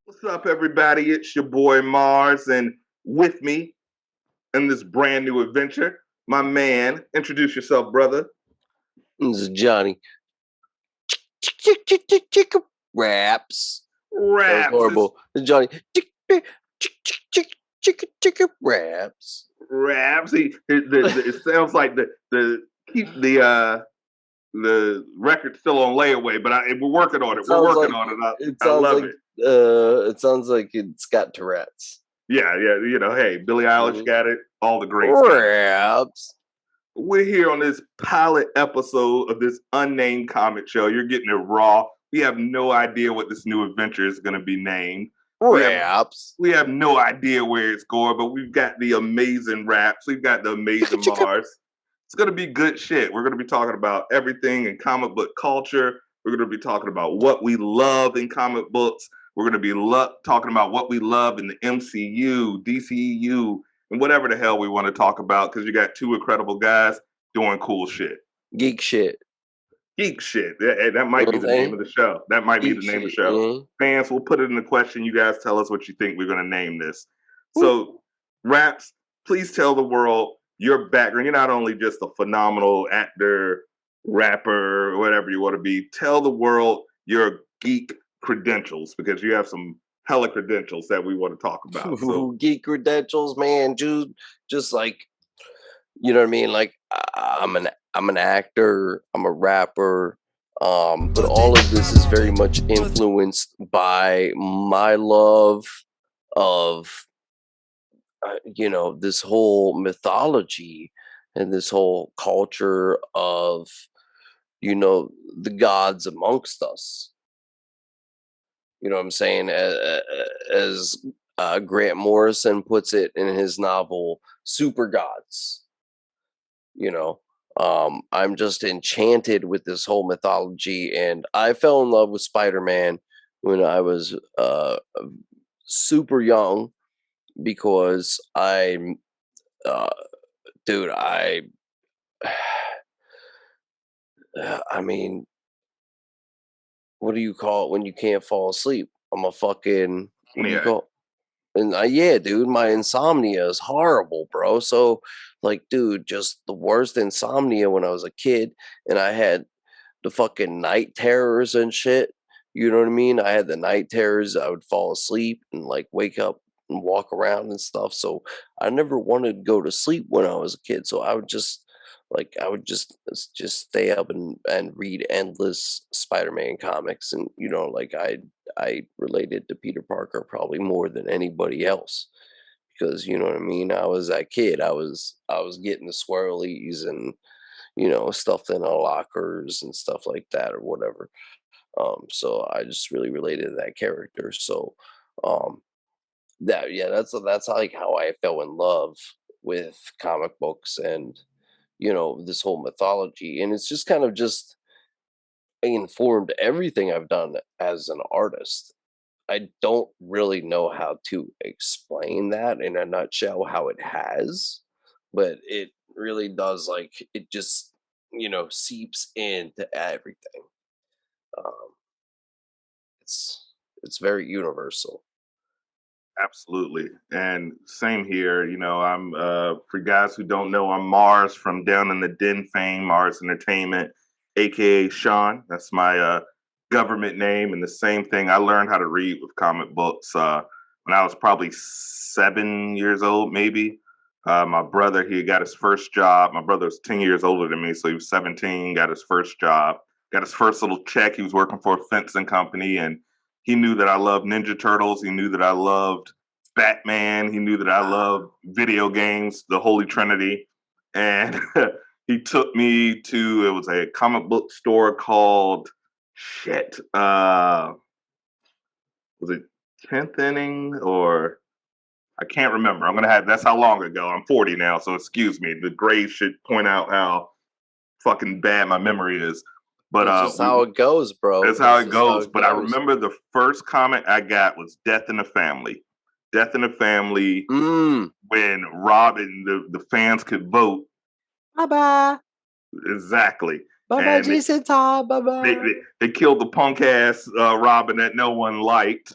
What's up, everybody? It's your boy Marz, and with me in this brand new adventure, my man. Introduce yourself, brother. This is Johnny. Raps. Raps. Horrible. It's Johnny. Raps. Raps. It sounds like keep the record still on layaway, but we're working on it. We're working on it. I love it. It sounds like it's got Tourette's. Yeah. You know, hey, Billie Eilish got it. All the greats. Raps. We're here on this pilot episode of this unnamed comic show. You're getting it raw. We have no idea what this new adventure is going to be named. Raps. We have no idea where it's going, but we've got the amazing Raps. We've got the amazing Marz. It's going to be good shit. We're going to be talking about everything in comic book culture. We're going to be talking about what we love in comic books. We're going to be talking about what we love in the MCU, DCEU, and whatever the hell we want to talk about, because you got two incredible guys doing cool shit. Geek shit. Geek shit. That might be the name of the show. That might be the name of the show. Mm-hmm. Fans, we'll put it in the question. You guys tell us what you think we're going to name this. Ooh. So, Raps, please tell the world your background. You're not only just a phenomenal actor, rapper, whatever you want to be. Tell the world your geek credentials, because you have some hella credentials that we want to talk about. So. Geek credentials, man, dude. Just like, you know what I mean? Like, I'm an actor, I'm a rapper, but all of this is very much influenced by my love of, this whole mythology and this whole culture of, the gods amongst us. You know what I'm saying? As Grant Morrison puts it in his novel, Super Gods. I'm just enchanted with this whole mythology, and I fell in love with Spider-Man when I was super young, because I mean, what do you call it when you can't fall asleep? I'm a fucking, what do you call it? And yeah, dude, my insomnia is horrible, bro. So, like, dude, just the worst insomnia when I was a kid, and I had the fucking night terrors and shit. You know what I mean? I had the night terrors. I would fall asleep and like wake up and walk around and stuff. So I never wanted to go to sleep when I was a kid. So I would just stay up and read endless Spider-Man comics, and I related to Peter Parker probably more than anybody else, because you know what I mean. I was that kid. I was getting the swirlies and stuff in our lockers and stuff like that or whatever. So I just really related to that character. So that's like how I fell in love with comic books and this whole mythology, and it's just kind of just informed everything I've done as an artist. I don't really know how to explain that in a nutshell how it has, but it really does. Like, it just seeps into everything. It's very universal. Absolutely. And same here. I'm for guys who don't know, I'm Marz from Down in the Den fame, Marz Entertainment, aka Shawn. That's my government name. And the same thing, I learned how to read with comic books when I was probably 7 years old, maybe. My brother, he got his first job. My brother was 10 years older than me, so he was 17, got his first job, got his first little check. He was working for a fencing company, and he knew that I loved Ninja Turtles. He knew that I loved Batman. He knew that I loved video games, the Holy Trinity. And he took me to, it was a comic book store called, was it 10th Inning, or I can't remember. That's how long ago. I'm 40 now, so excuse me. The grades should point out how fucking bad my memory is. But that's how it goes, bro. That's how it goes. But I remember the first comic I got was Death in the Family. Death in the Family, when Robin, the fans could vote. Bye-bye. Exactly. Bye bye, Jason Todd. Bye They, bye. they, they killed the punk ass Robin that no one liked.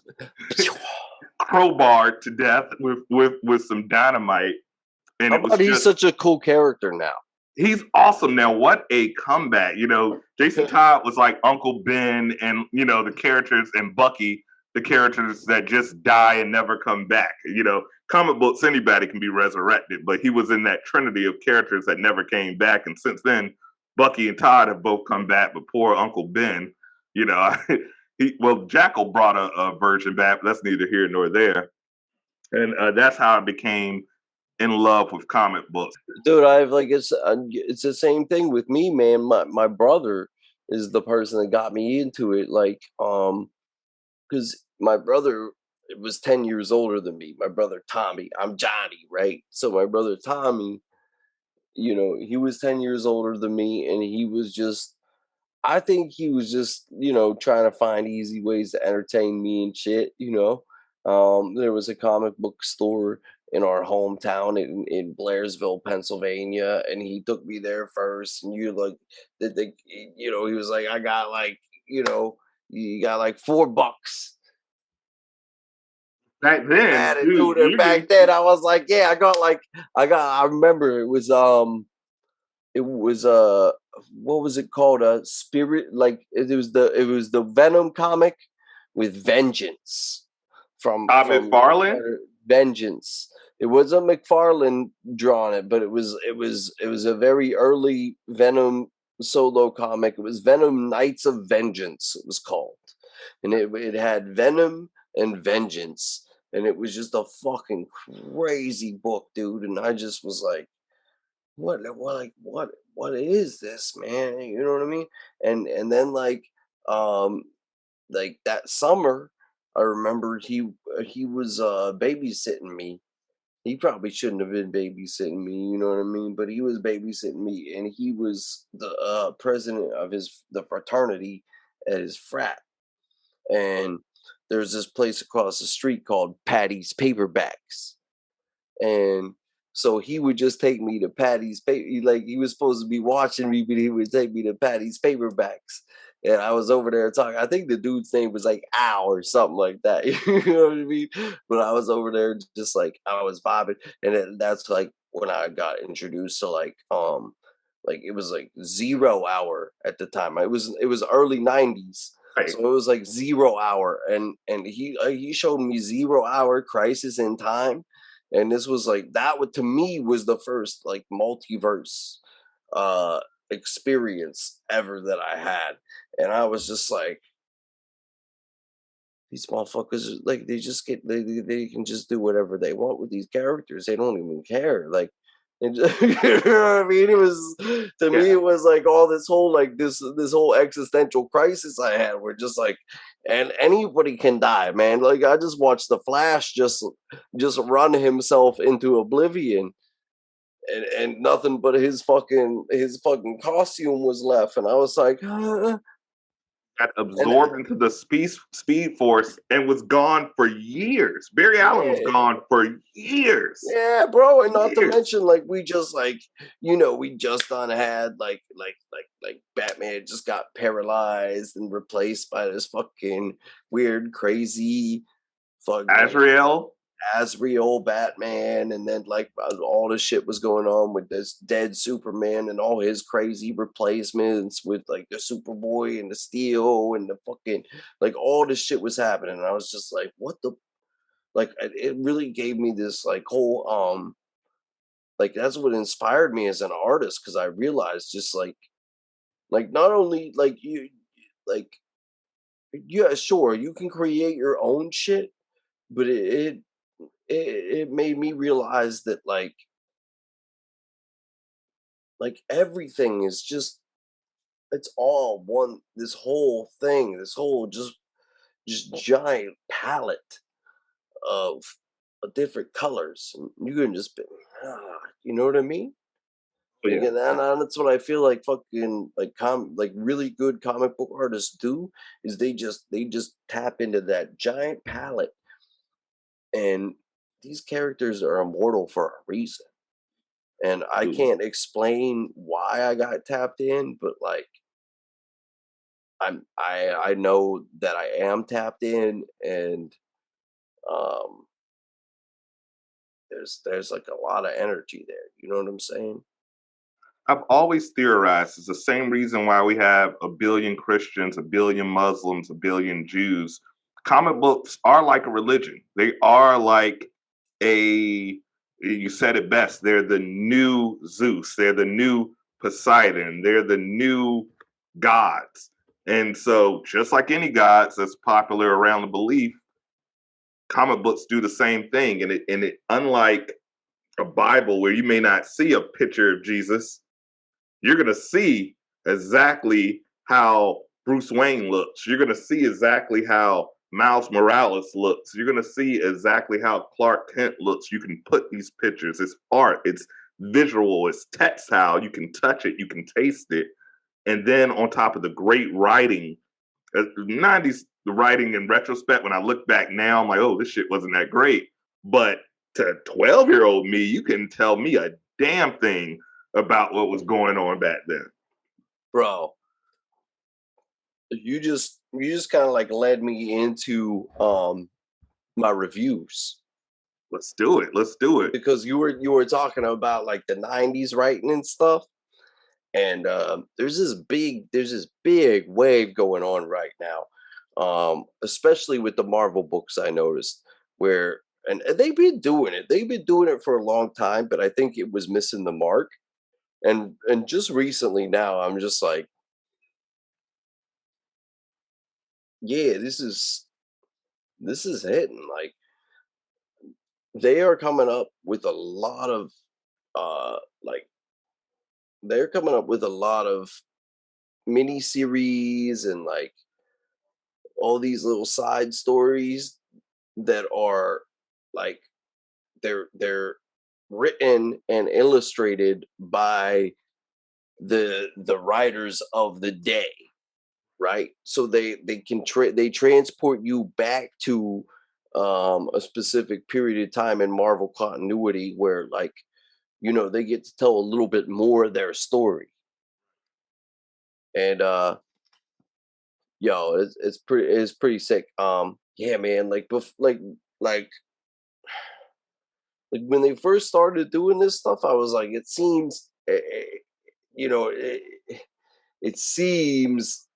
Crowbarred to death with some dynamite, and How it was about he's just such a cool character now? he's awesome now. What a comeback! Jason Todd was like Uncle Ben, and the characters, and Bucky, the characters that just die and never come back. Comic books, anybody can be resurrected, but he was in that trinity of characters that never came back. And since then, Bucky and Todd have both come back, but poor Uncle Ben, Jackal brought a version back, but that's neither here nor there. And that's how I became in love with comic books. Dude, it's the same thing with me, man. My brother is the person that got me into it, because my brother was 10 years older than me. My brother Tommy, I'm Johnny, right? So my brother Tommy, he was 10 years older than me, and I think he was just, trying to find easy ways to entertain me and shit. There was a comic book store in our hometown in Blairsville, Pennsylvania, and he took me there first. And he was like, I got you got like $4. Back then, dude, Attitude, and back then I was like, yeah, I remember it was what was it called? A spirit, like it was the Venom comic with Vengeance from McFarlane. Vengeance. It wasn't McFarlane drawn it, but it was a very early Venom solo comic. It was Venom Knights of Vengeance, it was called. And it had Venom and Vengeance. And it was just a fucking crazy book, dude. And I just was like, what is this, man? You know what I mean? And then like that summer, I remember he was babysitting me. He probably shouldn't have been babysitting me, you know what I mean? But he was babysitting me, and he was the president of the fraternity at his frat. And there's this place across the street called Patty's Paperbacks. And so he would just take me to Patty's paper. Like he was supposed to be watching me, but he would take me to Patty's Paperbacks. And I was over there talking. I think the dude's name was like Al or something like that. You know what I mean? But I was over there just like I was vibing. And that's like when I got introduced to like it was like 0 Hour at the time. It was early 90s. Right. So it was like 0 Hour. And he showed me 0 Hour Crisis in Time. And this was like to me was the first like multiverse experience ever that I had. And I was just like, these motherfuckers, like they can just do whatever they want with these characters. They don't even care. Like, and you know what I mean? It was to me, it was like all this whole like this whole existential crisis I had, where just like, and anybody can die, man. Like I just watched the Flash just run himself into oblivion. And nothing but his fucking costume was left, and I was like, got absorbed into the speed force and was gone for years. Barry Allen was gone for years. Yeah, bro, and not to mention, like we just we just done had like Batman just got paralyzed and replaced by this fucking weird, crazy, fucking Azrael Batman, and then like all this shit was going on with this dead Superman and all his crazy replacements with like the Superboy and the Steel and the fucking like all this shit was happening. And I was just like, what the like it really gave me this like whole like that's what inspired me as an artist, because I realized just like not only like you like yeah, sure, you can create your own shit, but it made me realize that like everything is just it's all one, this whole thing, this whole just giant palette of different colors, and you can just be, you know what I mean? Yeah. And that's what I feel like fucking like really good comic book artists do, is they just tap into that giant palette, and these characters are immortal for a reason. And I can't explain why I got tapped in, but like I know that I am tapped in, and um, there's like a lot of energy there. You know what I'm saying? I've always theorized it's the same reason why we have a billion Christians, a billion Muslims, a billion Jews. Comic books are like a religion. They are like you said it best, they're the new Zeus, they're the new Poseidon, they're the new gods. And so, just like any gods that's popular around the belief, comic books do the same thing. And it unlike a Bible where you may not see a picture of Jesus, you're going to see exactly how Bruce Wayne looks. You're going to see exactly how Miles Morales looks. You're going to see exactly how Clark Kent looks. You can put these pictures. It's art. It's visual. It's textile. You can touch it. You can taste it. And then on top of the great writing, 90s, the writing in retrospect, when I look back now, I'm like, oh, this shit wasn't that great. But to 12-year-old me, you can tell me a damn thing about what was going on back then. Bro, you just kind of like led me into my reviews. Let's do it. Because you were talking about like the 90s writing and stuff. And there's this big wave going on right now, especially with the Marvel books. I noticed where, and they've been doing it for a long time, but I think it was missing the mark. And just recently now, I'm just like, yeah, this is hitting. Like, they are coming up with a lot of like, they're coming up with a lot of mini series and like all these little side stories that are like they're written and illustrated by the writers of the day, right? So they can they transport you back to a specific period of time in Marvel continuity where, like, you know, they get to tell a little bit more of their story. And yo, it's pretty sick. Yeah, man, like like when they first started doing this stuff, I was like, it seems you know, it seems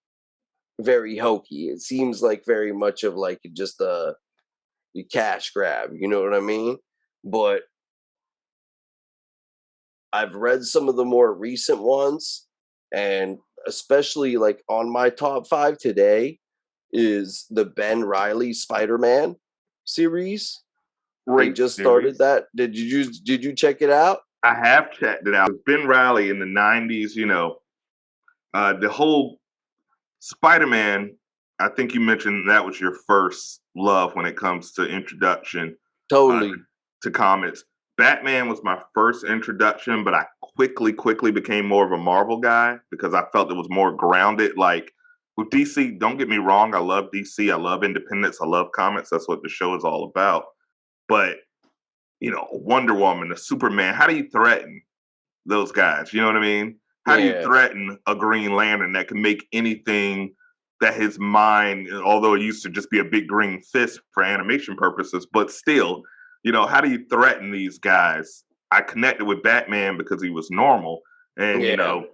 very hokey. It seems like very much of like just a cash grab, you know what I mean? But I've read some of the more recent ones, and especially like on my top 5 today is the Ben Reilly Spider-Man series. They Great just series. started that. Did you check it out? I have checked it out. Ben Reilly in the 90s, you know, the whole Spider-Man, I think you mentioned that was your first love when it comes to introduction Totally. to comics. Batman was my first introduction, but I quickly became more of a Marvel guy because I felt it was more grounded. Like with DC, don't get me wrong, I love DC, I love independence, I love comics. That's what the show is all about. But you know, Wonder Woman, a Superman, how do you threaten those guys? You know what I mean? How do you threaten a Green Lantern that can make anything that his mind, although it used to just be a big green fist for animation purposes, but still, you know, how do you threaten these guys? I connected with Batman because he was normal. And, you know,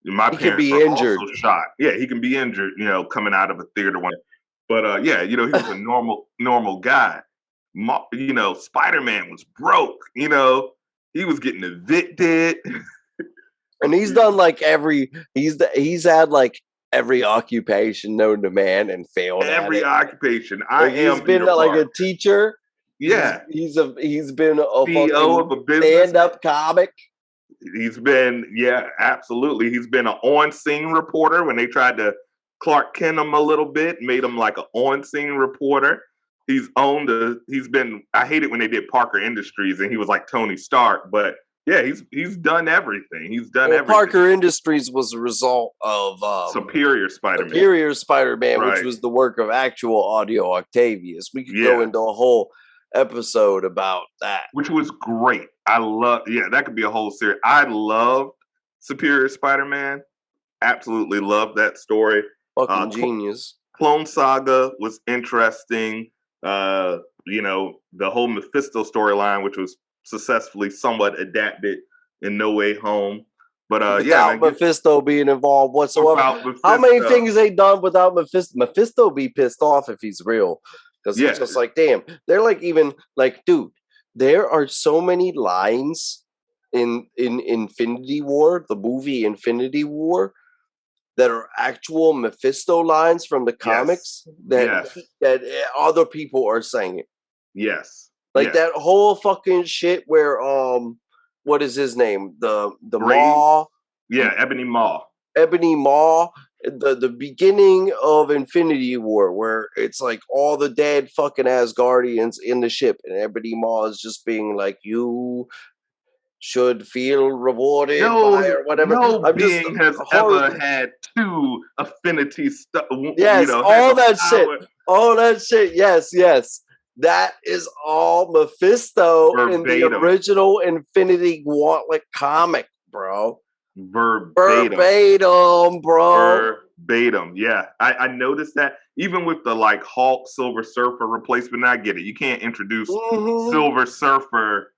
my parents were also shot. Yeah, he can be injured, you know, coming out of a theater one. But yeah, you know, he was a normal guy. You know, Spider-Man was broke, you know, he was getting evicted. And he's done like he's had like every occupation known to man and failed every at it. occupation. He's been like a teacher. Yeah. He's been a CEO of a business. Stand-up comic. He's been, yeah, absolutely. He's been an on-scene reporter when they tried to Clark Kent him a little bit, made him like an on-scene reporter. He's been, I hate it when they did Parker Industries and he was like Tony Stark, but yeah, he's done everything. He's done everything. Parker Industries was a result of Superior Spider-Man. Superior Spider-Man, right, which was the work of actual Audio Octavius. We could go into a whole episode about that, which was great. That could be a whole series. I loved Superior Spider-Man. Absolutely loved that story. Fucking genius. Clone Saga was interesting. The whole Mephisto storyline, which was successfully somewhat adapted in No Way Home. But without Mephisto being involved whatsoever. How many things they done without Mephisto? Mephisto be pissed off if he's real. Because he's just like, damn. They're like, even like, dude, there are so many lines in Infinity War, the movie Infinity War, that are actual Mephisto lines from the comics that other people are saying it. Yes. Like that whole fucking shit where what is his name? The Maw. Yeah, Ebony Maw. Ebony Maw. The beginning of Infinity War, where it's like all the dead fucking Asgardians in the ship, and Ebony Maw is just being like, you should feel rewarded by or whatever. No being has ever had two affinity stuff. Yes, all that shit. All that shit. Yes, yes. That is all Mephisto in the original Infinity Gauntlet comic, bro. Verbatim, bro. Verbatim. Yeah. I noticed that even with the like Hulk Silver Surfer replacement. I get it. You can't introduce Silver Surfer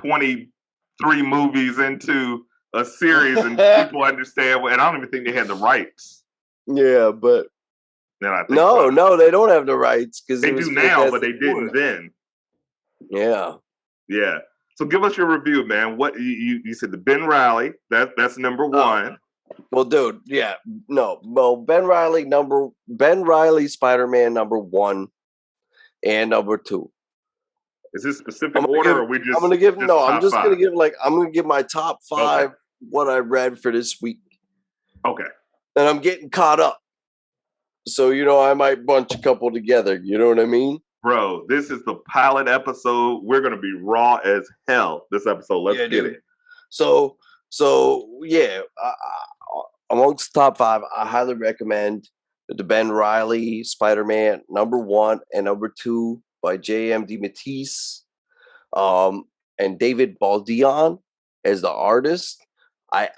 23 movies into a series and people understand. And I don't even think they had the rights. Yeah, but no, they don't have the rights because they do now, but they didn't then. Yeah. So give us your review, man. What you said the Ben Reilly, that's number one. Well, dude, yeah. No. Well, Ben Reilly Spider-Man number 1 and number 2. Is this specific order or we just I'm just gonna give my top 5 what I read for this week. Okay. And I'm getting caught up. So, I might bunch a couple together. You know what I mean? Bro, this is the pilot episode. We're going to be raw as hell this episode. Let's get it. So yeah, amongst the top 5, I highly recommend the Ben Reilly Spider-Man number 1 and number 2 by J.M. DeMatteis, and David Baldeon as the artist. I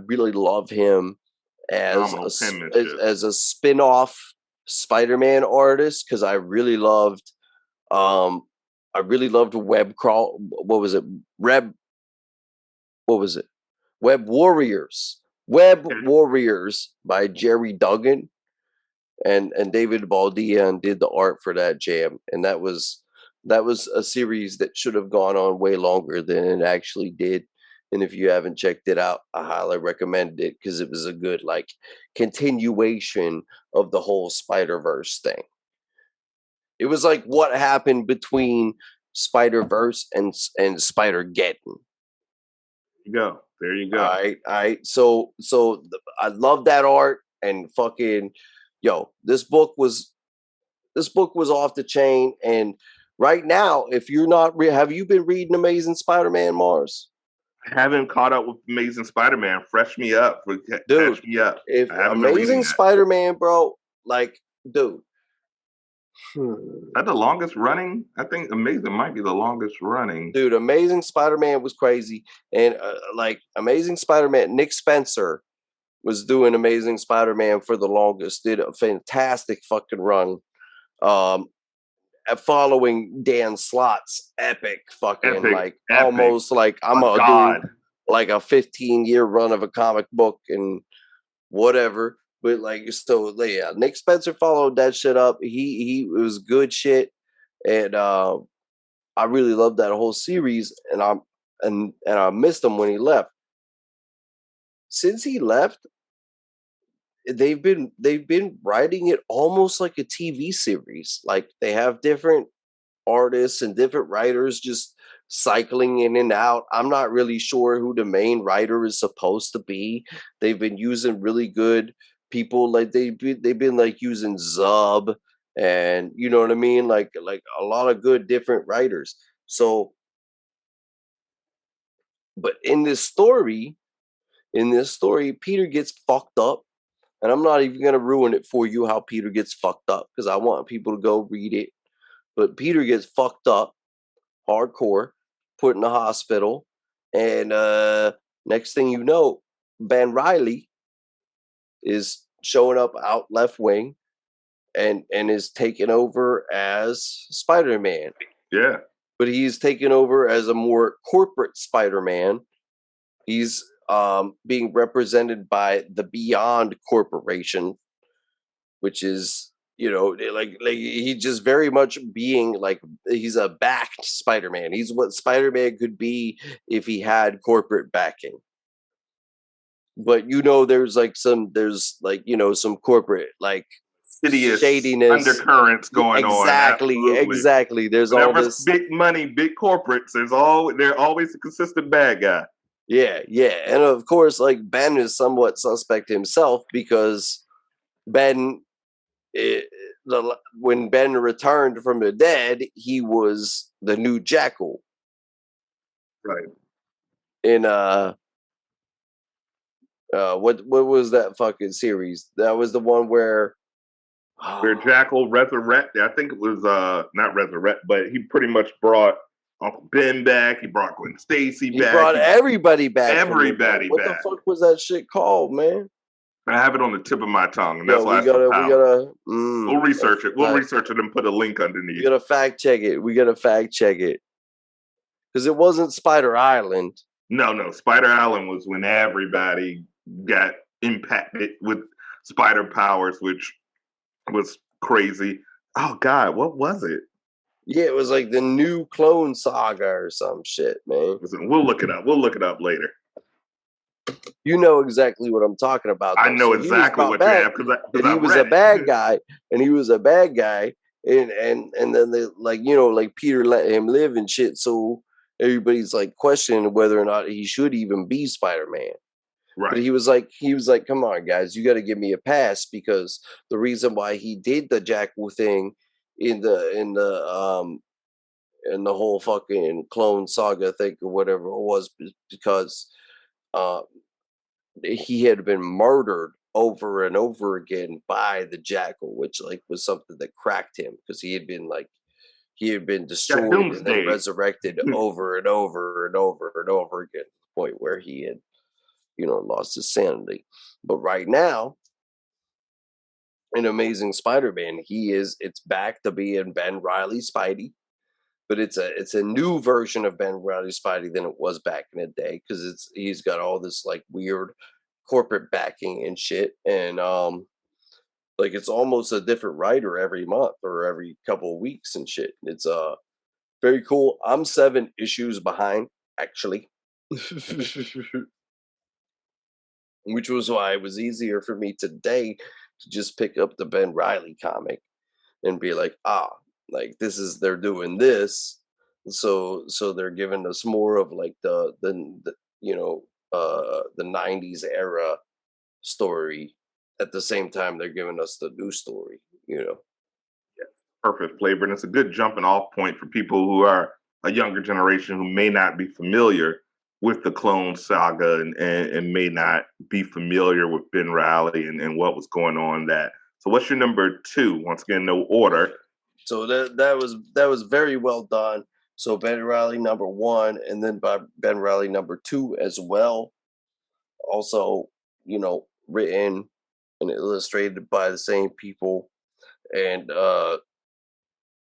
really love him as a spin-off Spider-Man artist because I really loved Web Warriors by Jerry Duggan, and David Baldeon did the art for that jam, and that was a series that should have gone on way longer than it actually did. And if you haven't checked it out, I highly recommend it because it was a good continuation of the whole Spider-Verse thing. It was like what happened between Spider-Verse and Spider-Geddon. There you go. All right. So I love that art, and fucking this book was off the chain. And right now, if you're not, have you been reading Amazing Spider-Man, Marz? I haven't caught up with Amazing Spider-Man. Fresh me up. Dude, catch me up. If Amazing Spider-Man, bro, dude. Is that the longest running? I think Amazing might be the longest running. Dude, Amazing Spider-Man was crazy. And Amazing Spider-Man, Nick Spencer was doing Amazing Spider-Man for the longest. Did a fantastic fucking run. Following Dan Slott's epic almost like I'm a dude, like a 15-year run of a comic book and whatever. But Nick Spencer followed that shit up. It was good shit, and I really loved that whole series. And I missed him when he left. Since he left, they've been writing it almost like a TV series. Like they have different artists and different writers just cycling in and out. I'm not really sure who the main writer is supposed to be. They've been using really good people. Like they've been using Zub, and you know what I mean? Like a lot of good different writers. So, but in this story, Peter gets fucked up. And I'm not even going to ruin it for you how Peter gets fucked up because I want people to go read it. But Peter gets fucked up hardcore, put in the hospital. And next thing you know, Ben Reilly is showing up out left wing and is taken over as Spider-Man. Yeah. But he's taken over as a more corporate Spider-Man. He's being represented by the Beyond Corporation, which is, you know, like he just very much being like he's a backed Spider-Man. He's what Spider-Man could be if he had corporate backing. But you know, there's some corporate like Hideous shadiness, undercurrents going on. Exactly. There's all Whatever's this big money, big corporates. They're always a consistent bad guy. Yeah, and of course, like Ben is somewhat suspect himself because Ben, when Ben returned from the dead, he was the new Jackal. Right. In what was that fucking series? That was the one where Jackal resurrected. I think it was not resurrect, but he pretty much brought Uncle Ben back. He brought Gwen Stacy back. He brought everybody back. Everybody what back. The fuck was that shit called, man? I have it on the tip of my tongue, and that's why we'll research it. We'll research it and put a link underneath. We gotta fact check it. Because it wasn't Spider Island. No. Spider Island was when everybody got impacted with spider powers, which was crazy. Oh God, what was it? Yeah, it was like the new Clone Saga or some shit, man. Listen, we'll look it up. We'll look it up later. You know exactly what I'm talking about. I know exactly what you have because he was a bad guy, and he was a bad guy, and then they like Peter let him live and shit. So everybody's like questioning whether or not he should even be Spider-Man. Right. But he was like, come on, guys, you got to give me a pass because the reason why he did the Jackal thing in the whole fucking Clone Saga thing or whatever it was because he had been murdered over and over again by the Jackal, which like was something that cracked him because he had been destroyed and then resurrected over and over and over and over again to the point where he had lost his sanity. But right now, in Amazing Spider-Man, it's back to being Ben Reilly Spidey, but it's a new version of Ben Reilly Spidey than it was back in the day because he's got all this like weird corporate backing and shit, and like it's almost a different writer every month or every couple of weeks and shit. It's very cool. I'm 7 issues behind actually. Which was why it was easier for me today to just pick up the Ben Reilly comic and be like, like they're doing this, so they're giving us more of like the 90s era story. At the same time, they're giving us the new story. Yeah, perfect flavor, and it's a good jumping off point for people who are a younger generation who may not be familiar with the Clone Saga and may not be familiar with Ben Reilly and what was going on that. So what's your number 2? Once again, no order. So that was very well done. So Ben Reilly number 1, and then by Ben Reilly number 2 as well. Also, written and illustrated by the same people. And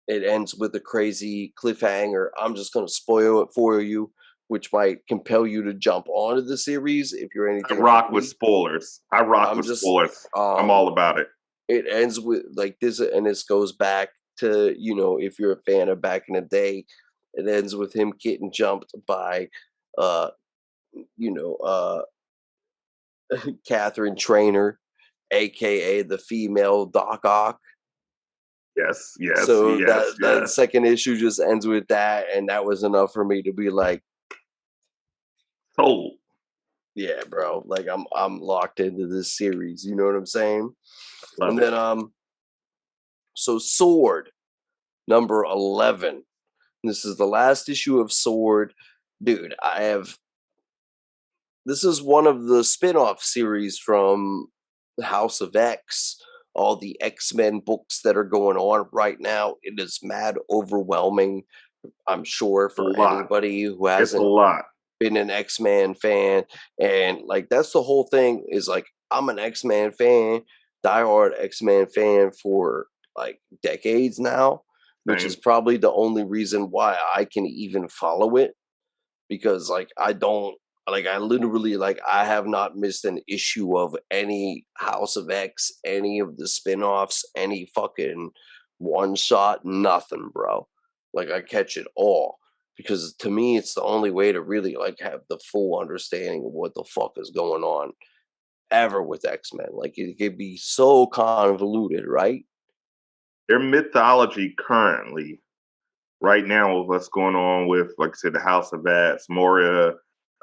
it ends with a crazy cliffhanger. I'm just going to spoil it for you, which might compel you to jump onto the series if you're anything. I rock with spoilers. Spoilers. I'm all about it. It ends with like this, and this goes back to, if you're a fan of back in the day, it ends with him getting jumped by, Catherine Trainer, aka the female Doc Ock. Yes. So that second issue just ends with that, and that was enough for me to be like, sold. Yeah, bro. Like I'm locked into this series. You know what I'm saying? Love and it. Then so S.W.O.R.D, number 11. This is the last issue of S.W.O.R.D. Dude, this is one of the spin-off series from House of X. All the X-Men books that are going on right now. It is mad overwhelming, I'm sure, for anybody who hasn't been an X-Men fan. And like that's the whole thing is like, I'm an X-Men fan, diehard X-Men fan for like decades now, which is Same. probably the only reason why I can even follow it, because like I don't like I literally like I have not missed an issue of any House of X, any of the spin-offs, any fucking one shot, nothing, bro. Like I catch it all, because to me it's the only way to really like have the full understanding of what the fuck is going on ever with X-Men. Like it could be so convoluted, right? Their mythology currently, right now, with what's going on with, like I said, the House of Bats, Moria,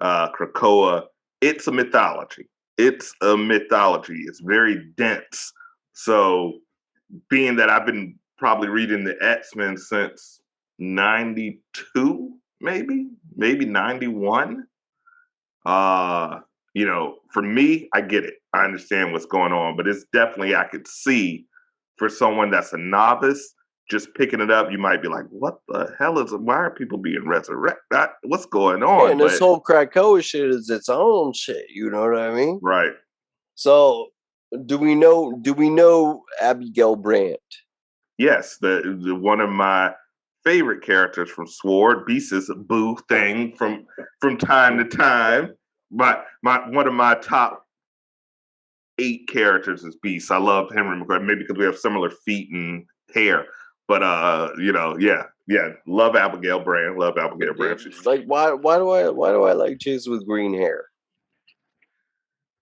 Krakoa, it's a mythology. It's a mythology. It's very dense. So, being that I've been probably reading the X-Men since 92, maybe 91. Uh, for me, I get it. I understand what's going on, but it's definitely, I could see for someone that's a novice, just picking it up, you might be like, what the hell is it? Why are people being resurrected? What's going Yeah, on? and this But, whole Krakoa shit is its own shit, you know what I mean? right. So do we know Abigail Brandt? Yes, the one of my favorite characters from S.W.O.R.D, Beast's boo thing from time to time. My one of my top 8 characters is Beast. I love Henry McCoy, maybe because we have similar feet and hair. But yeah, love Abigail Brand. Love Abigail Brand. Like why do I like chicks with green hair?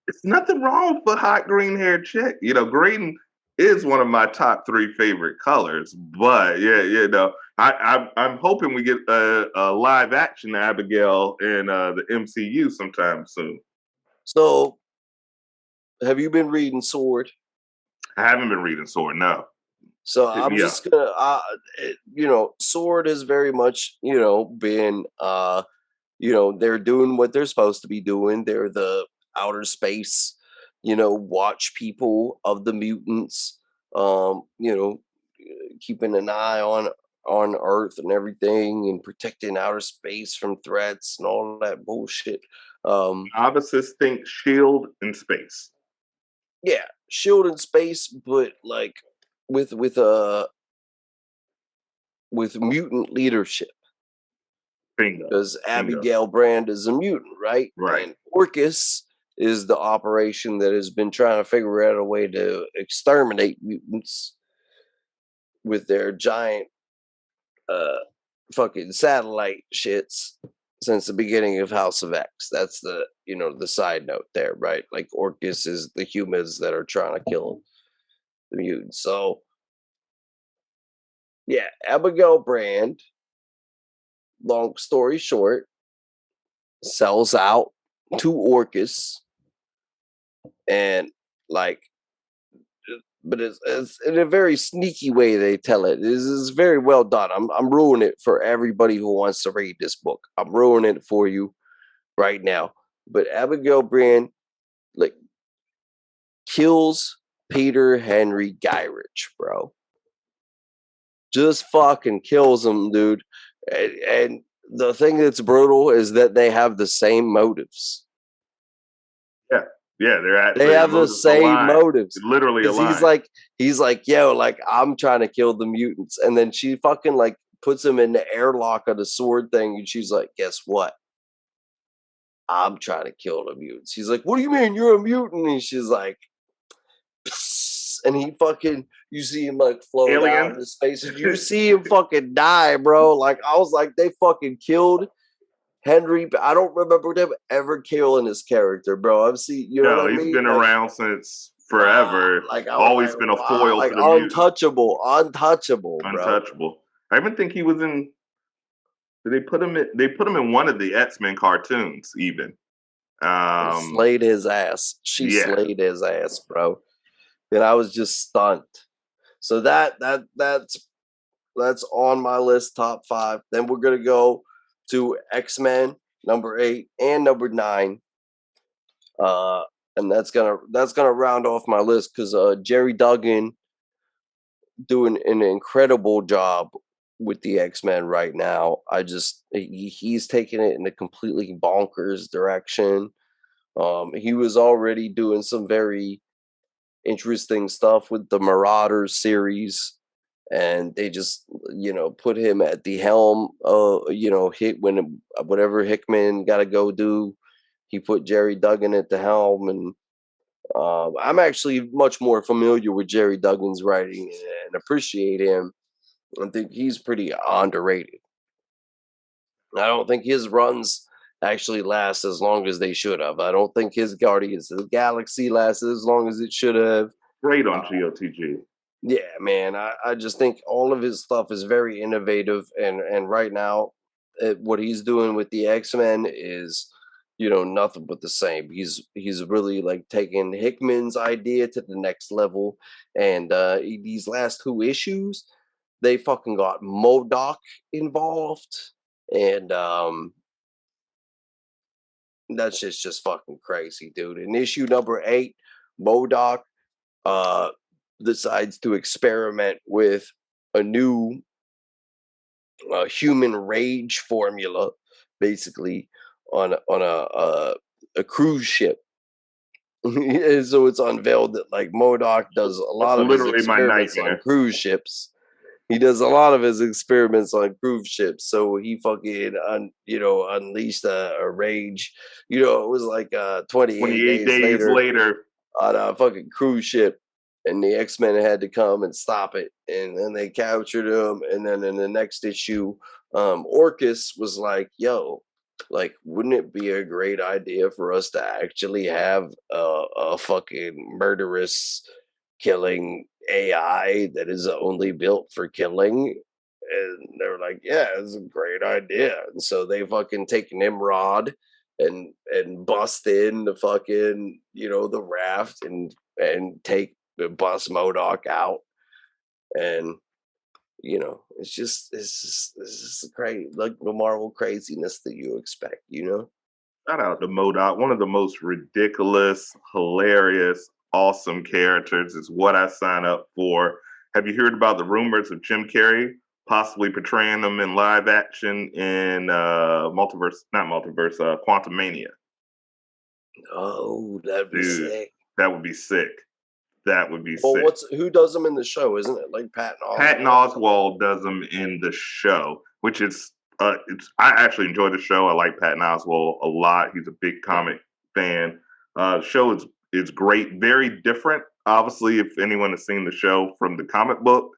It's nothing wrong with a hot green haired chick. Green is one of my top 3 favorite colors. But yeah, I'm hoping we get a live action Abigail in the MCU sometime soon. So have you been reading S.W.O.R.D? I haven't been reading S.W.O.R.D. No. So Hit I'm me up. just gonna S.W.O.R.D has very much, been they're doing what they're supposed to be doing. They're the outer space, watch people of the mutants, um, you know, keeping an eye on Earth and everything, and protecting outer space from threats and all that bullshit. Novices think shield in space. Yeah, shield in space, but like with with mutant leadership, Bingo. because Bingo. Abigail Brand is a mutant, right? Right. And Orcus is the operation that has been trying to figure out a way to exterminate mutants with their giant uh fucking satellite shits since the beginning of House of X. That's the side note there, right? Like Orcus is the humans that are trying to kill the mutants. So yeah, Abigail Brand, long story short, sells out to Orcus, and like, but it's in a very sneaky way they tell it. This is very well done. I'm ruining it for everybody who wants to read this book. I'm ruining it for you right now. But Abigail Brand like kills Peter Henry Gyrich, bro. Just fucking kills him, dude. And the thing that's brutal is that they have the same motives. Yeah. Yeah, they're They actually have the same motives. Literally Because aligned. he's like, yo, like I'm trying to kill the mutants. And then she fucking like puts him in the airlock of the S.W.O.R.D thing, and she's like, guess what? I'm trying to kill the mutants. He's like, what do you mean you're a mutant? And she's like, psst, and he fucking, you see him like float out Alien. into space, and you see him fucking die, bro. Like I was like, they fucking killed Henry. I don't remember them ever killing his character, bro. I've seen, you know No, what I he's mean? been Like, around since forever. like I was Always like, been a wow, foil like to the mutants. untouchable, bro. Untouchable. I even think he was in. Did they put him in? They put him in one of the X-Men cartoons, even. And Um, slayed his ass. She yeah, slayed his ass, bro. And I was just stunned. So that's on my list, top 5. Then we're gonna go to X-Men number 8 and number 9. Uh, and that's gonna round off my list, because Jerry Duggan doing an incredible job with the X-Men right now. He's taking it in a completely bonkers direction. He was already doing some very interesting stuff with the Marauders series, and they just put him at the helm. Whatever Hickman got to go do, he put Jerry Duggan at the helm, and I'm actually much more familiar with Jerry Duggan's writing and appreciate him. I think he's pretty underrated. I don't think his runs actually last as long as they should have. I don't think his Guardians of the Galaxy lasted as long as it should have. Great on GOTG. Yeah, man. I just think all of his stuff is very innovative, and right now, what he's doing with the X-Men is, nothing but the same. He's really like taking Hickman's idea to the next level, and these last 2 issues, they fucking got MODOK involved, and that shit's just fucking crazy, dude. In issue number 8, MODOK decides to experiment with a new human rage formula, basically on a cruise ship. And so it's unveiled that like MODOK does a lot of his experiments on cruise ships. He does a lot of his experiments on cruise ships. So he fucking unleashed a rage. It was like 28 days later on a fucking cruise ship, and the X-Men had to come and stop it, and then they captured him. And then in the next issue, Orcus was like, yo, like, wouldn't it be a great idea for us to actually have a fucking murderous killing AI that is only built for killing? And they were like, yeah, it's a great idea. And so they fucking take Nimrod and bust in the fucking, the raft and bust MODOK out. And it's just crazy, like the Marvel craziness that you expect. Shout out to MODOK, one of the most ridiculous, hilarious, awesome characters is what I sign up for. Have you heard about the rumors of Jim Carrey possibly portraying them in live action in Quantum Mania? Oh, that'd be sick. That would be sick. That would be sick. Who does them in the show? Isn't it like Patton Oswalt? Patton Oswalt does them in the show, which is I actually enjoy the show. I like Patton Oswalt a lot. He's a big comic fan. The show is great, very different. Obviously, if anyone has seen the show from the comic book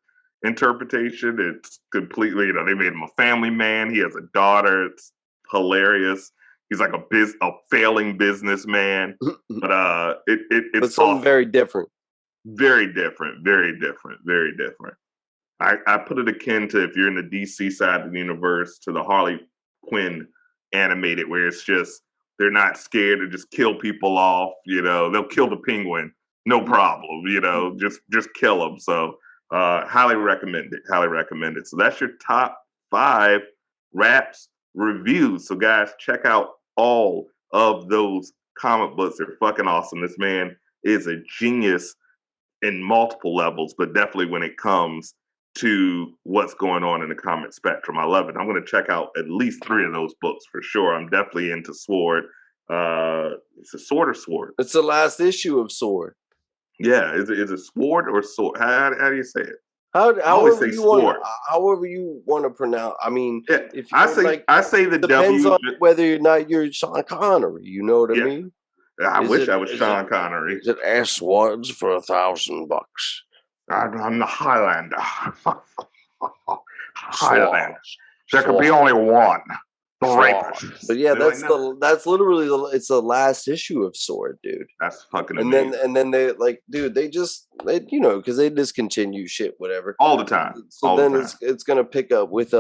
interpretation, it's completely, they made him a family man. He has a daughter. It's hilarious. He's like a failing businessman, but it's something very different. Very different, very different, very different. I put it akin to, if you're in the DC side of the universe, to the Harley Quinn animated, where it's just, they're not scared to just kill people off. They'll kill the Penguin, no problem. Just kill them. So highly recommend it. Highly recommend it. So that's your top 5 Raps reviews. So guys, check out all of those comic books. They're fucking awesome. This man is a genius in multiple levels, but definitely when it comes to what's going on in the comic spectrum. I love it. I'm going to check out at least 3 of those books for sure. I'm definitely into S.W.O.R.D. It's a S.W.O.R.D. or S.W.O.R.D? It's the last issue of S.W.O.R.D. Yeah, is it S.W.O.R.D. or S.W.O.R.D? How do you say it? However you want to pronounce. I mean, yeah, if I say the depends W. On whether or not you're Sean Connery. You know what I mean? I wish I was Sean Connery. Is it S.W.O.R.D. for $1,000? I'm the Highlander. Highlander. There could be only one. The rapist. But yeah, that's literally it's the last issue of S.W.O.R.D, dude. That's fucking amazing. And then they because they discontinue shit, whatever, all the time. So then it's gonna pick up with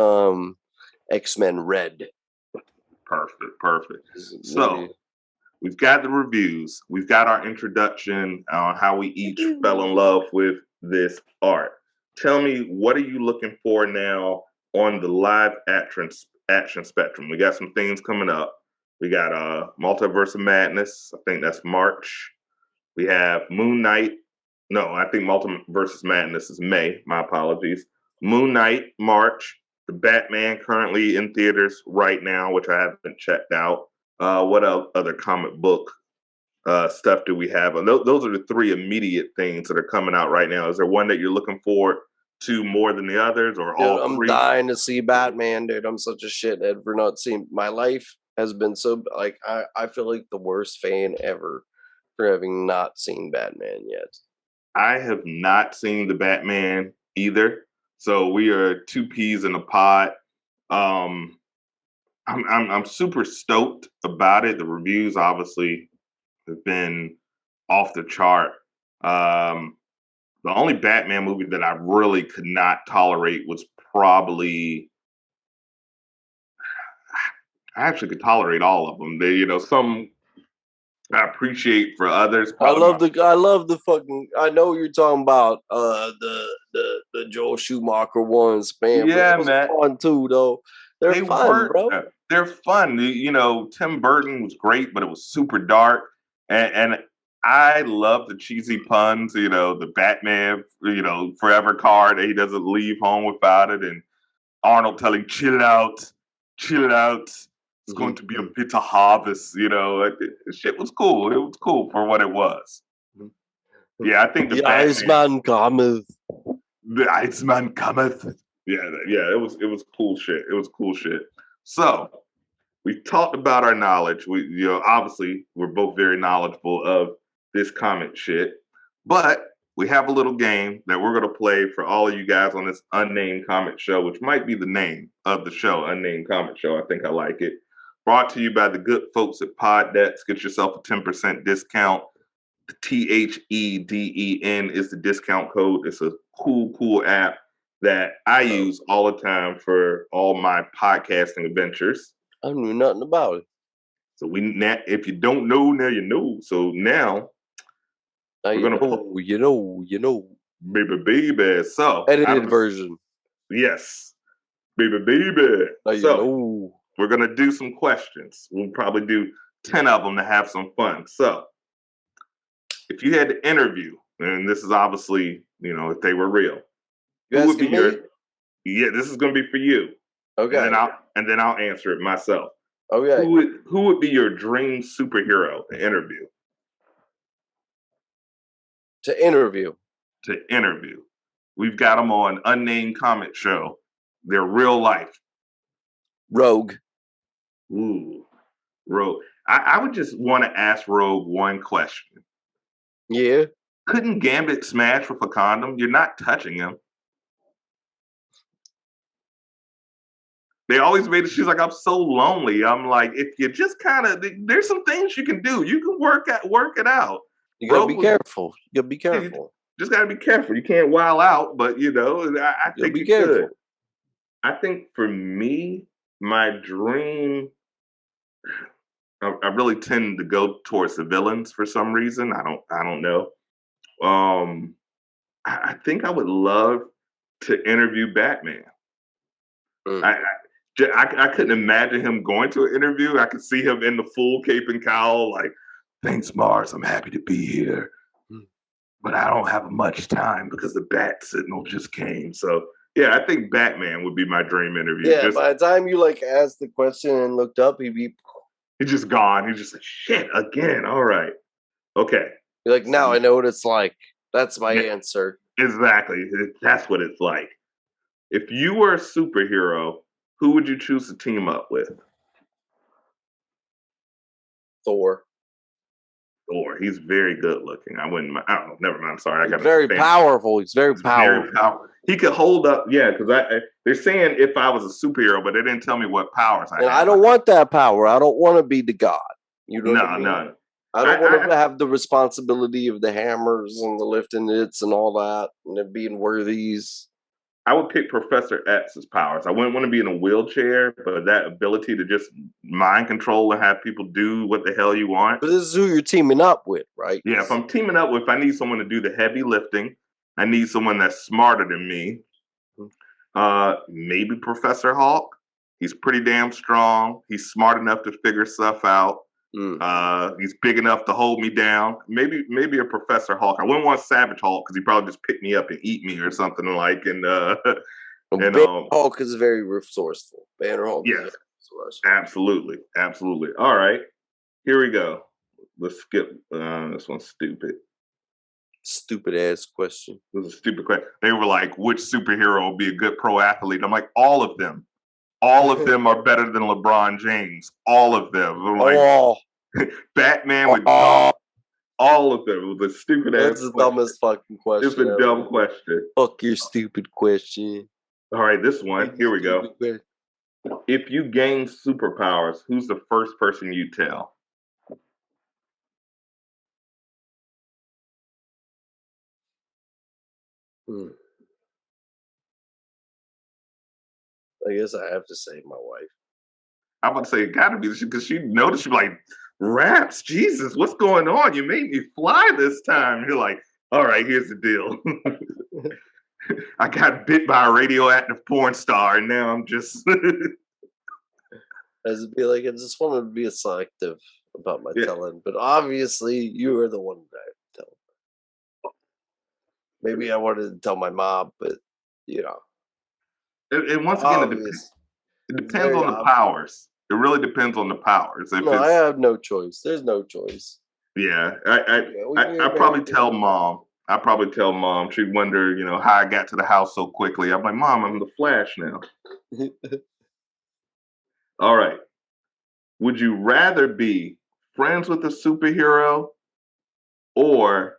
X-Men Red. Perfect. So we've got the reviews. We've got our introduction on how we each fell in love with this art. Tell me, what are you looking for now on the live action spectrum? We got some things coming up. We got Multiverse of Madness. I think that's March. We have Moon Knight. No, I think Multiverse of Madness is May. My apologies. Moon Knight, March. The Batman currently in theaters right now, which I haven't checked out. What other comic book stuff do we have? And those are the three immediate things that are coming out right now. Is there one that you're looking forward to more than the others, or Dude, all I'm three? dying to see Batman, dude. I'm such a shithead for not seeing. My life has been so like I feel like the worst fan ever for having not seen Batman yet. I have not seen the Batman either, so we are two peas in a pod. I'm super stoked about it. The reviews obviously have been off the chart. The only Batman movie that I really could not tolerate was probably. I actually could tolerate all of them. Some I appreciate for others. I love the fucking. I know you're talking about the Joel Schumacher ones, man. But Yeah, those man. are fun too, though. They're fun, bro. They're fun. Tim Burton was great, but it was super dark, and I love the cheesy puns. The Batman, forever card. He doesn't leave home without it, and Arnold telling, chill out. It's going to be a bitter harvest. Shit was cool. It was cool for what it was. Yeah, I think the Iceman cometh. The Iceman cometh. Yeah. It was cool shit. It was cool shit. So we talked about our knowledge. We, obviously we're both very knowledgeable of this comic shit, but we have a little game that we're going to play for all of you guys on this Unnamed Comic Show, which might be the name of the show, Unnamed Comic Show. I think I like it. Brought to you by the good folks at Poddex. Get yourself a 10% discount. The THEDEN is the discount code. It's a cool app that I use all the time for all my podcasting adventures. I knew nothing about it. So if you don't know, now you know. So now we're gonna you know, baby. So edited version. Yes, baby. So we're gonna do some questions. We'll probably do 10 of them to have some fun. So if you had to interview, and this is obviously, if they were real, who would be Yeah, this is going to be for you. Okay. And then I'll answer it myself. Okay. Who would be your dream superhero to interview? To interview. We've got them on Unnamed Comic Show. They're real life. Rogue. Ooh, Rogue. I would just want to ask Rogue one question. Yeah. Couldn't Gambit smash with a condom? You're not touching him. They always made it. She's like, I'm so lonely. I'm like, if you just kind of, there's some things you can do. You can work it out. You gotta be careful. You gotta be careful. You just gotta be careful. You can't wild out, but I think you could. I think for me, my dream, I really tend to go towards the villains for some reason. I don't know. I think I would love to interview Batman. I couldn't imagine him going to an interview. I could see him in the full cape and cowl, like, thanks, Marz. I'm happy to be here. But I don't have much time because the bat signal just came. So, yeah, I think Batman would be my dream interview. Yeah, by the time you, asked the question and looked up, he's just gone. He's just like, shit, again. All right. Okay. You're like, now I know what it's like. That's my answer. Exactly. That's what it's like. If you were a superhero, who would you choose to team up with? Thor. He's very good looking. I don't know. Never mind. I'm sorry. He's very powerful. He's very powerful. He could hold up. Yeah, because they're saying if I was a superhero, but they didn't tell me what powers I had. I don't want that power. I don't want to be the god. You know what I mean? No. I don't want to have the responsibility of the hammers and the lifting it's and all that and it being worthies. I would pick Professor X's powers. I wouldn't want to be in a wheelchair, but that ability to just mind control and have people do what the hell you want. But this is who you're teaming up with, right? Yeah, if I'm teaming up with, I need someone to do the heavy lifting. I need someone that's smarter than me. Maybe Professor Hulk. He's pretty damn strong. He's smart enough to figure stuff out. He's big enough to hold me down. Maybe a Professor Hulk. I wouldn't want Savage Hulk because he'd probably just pick me up and eat me or something like. Hulk is very resourceful. Banner Hulk. Yes, absolutely. All right, here we go. Let's skip. This one's stupid. Stupid ass question. It was a stupid question. They were like, which superhero would be a good pro athlete? I'm like, all of them. All of them are better than LeBron James. All of them. I'm like, Batman would dunk. All of them. It was a stupid ass question. That's the dumbest fucking question. It's a dumb question. Fuck your stupid question. All right, this one. Here we go. If you gain superpowers, who's the first person you tell? I guess I have to say my wife. I'm about to say it gotta be because she noticed. She's like, Raps, Jesus, what's going on? You made me fly this time. You're like, all right, here's the deal. I got bit by a radioactive porn star, and now I'm just. As be like, I just wanted to be selective about my telling, but obviously you are the one that I tell. Maybe I wanted to tell my mom, but you know. And once again, it depends on the powers. It really depends on the powers. If I have no choice. There's no choice. Yeah, I probably tell mom. I probably tell mom. She'd wonder, how I got to the house so quickly. I'm like, Mom, I'm the Flash now. All right. Would you rather be friends with a superhero or